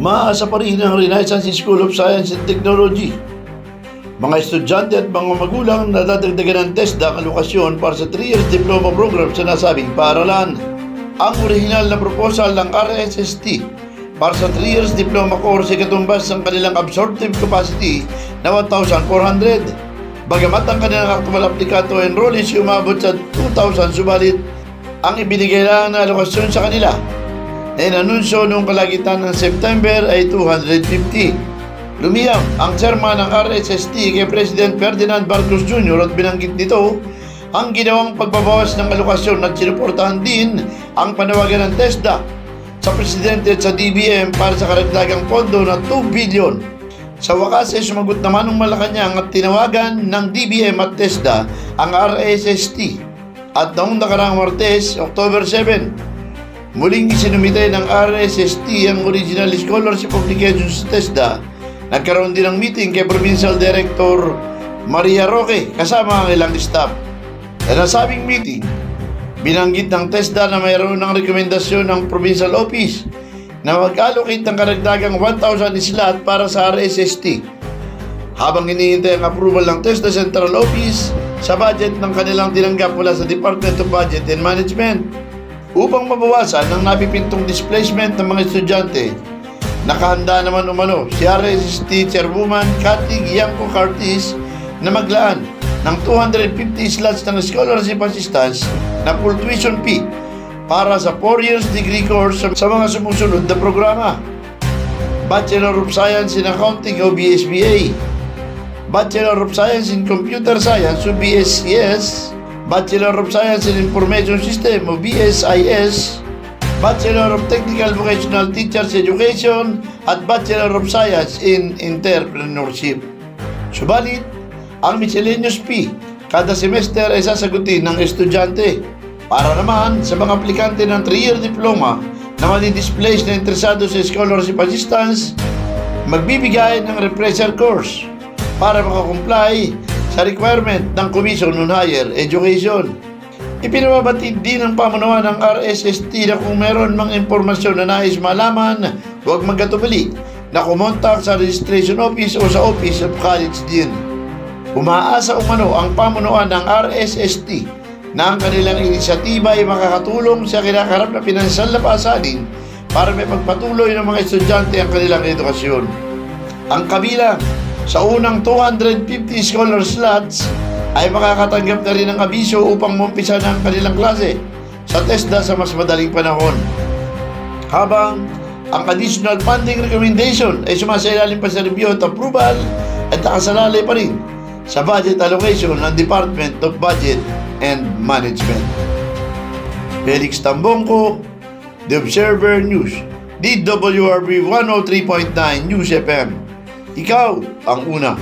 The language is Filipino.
Umaasa pa rin ang Renaissance School of Science and Technology. Mga estudyante at mga magulang na dadagdagan ng TESDA ang alokasyon para sa 3 years diploma program sa nasabing paaralan. Ang orihinal na proposal ng RSST para sa 3 years diploma course ay katumbas ng kanilang absorptive capacity na 1,400. Bagamat ang kanilang actual aplikante o enrollees ay umabot sa 2,000, subalit ang ibinigay lang na alokasyon sa kanila na inanunsyo noong kalagitan ng September ay 250. Lumiyang ang chairman ng RSST kay President Ferdinand Marcos Jr. at binanggit nito ang ginawang pagbabawas ng alokasyon at sinuportahan din ang panawagan ng TESDA sa Presidente at sa DBM para sa karagdagang pondo na 2 billion. Sa wakas ay sumagot naman ng Malacanang at tinawagan ng DBM at TESDA ang RSST. At noong nakaraang Martes, October 7, muling isinumite ng RSST ang original scholarship applications sa TESDA. Nagkaroon din ng meeting kay Provincial Director Maria Roque kasama ang ilang staff. Sa nasabing meeting, binanggit ng TESDA na mayroon ng rekomendasyon ng Provincial Office na mag-allocate ng karagdagang 1,000 slot para sa RSST. Habang hinihintay ang approval ng TESDA Central Office sa budget ng kanilang tinanggap mula sa Department of Budget and Management. Upang mabawasan ang napipintong displacement ng mga estudyante, nakahanda naman umano si RSST Chairwoman Cathy Gianco Cartis na maglaan ng 250 slots ng scholarship assistance na full tuition fee para sa 4 years degree course sa mga sumusunod na programa: Bachelor of Science in Accounting o BSBA, Bachelor of Science in Computer Science o BSCS, Bachelor of Science in Information System o BSIS, Bachelor of Technical Vocational Teachers Education at Bachelor of Science in Entrepreneurship. Subalit, ang miscellaneous fee kada semester ay sasagutin ng estudyante. Para naman sa mga aplikante ng 3-year diploma na madi-displace na interesado sa scholarship assistance, magbibigay ng refresher course para makakomply sa requirement ng Commission on Higher Education. Ipinababatid din ng pamunuan ng RSST na kung meron mang impormasyon na nais malaman, huwag magkatubili na kumontak sa registration office o sa Office of College Dean. Umaasa umano ang pamunuan ng RSST na ang kanilang inisyatiba ay makakatulong sa kinakaharap na pinansyal na pasanin para may pagpatuloy ng mga estudyante ang kanilang edukasyon. Ang kabilang sa unang 250 scholar slots ay makakatanggap na rin ng abiso upang mumpisa ng kanilang klase sa TESDA sa mas madaling panahon. Habang ang additional funding recommendation ay sumasailalim pa sa review at approval at nakasalalay pa rin sa budget allocation ng Department of Budget and Management. Felix Tambongco, The Observer News, DWRB 103.9 News FM. Ikaw ang una.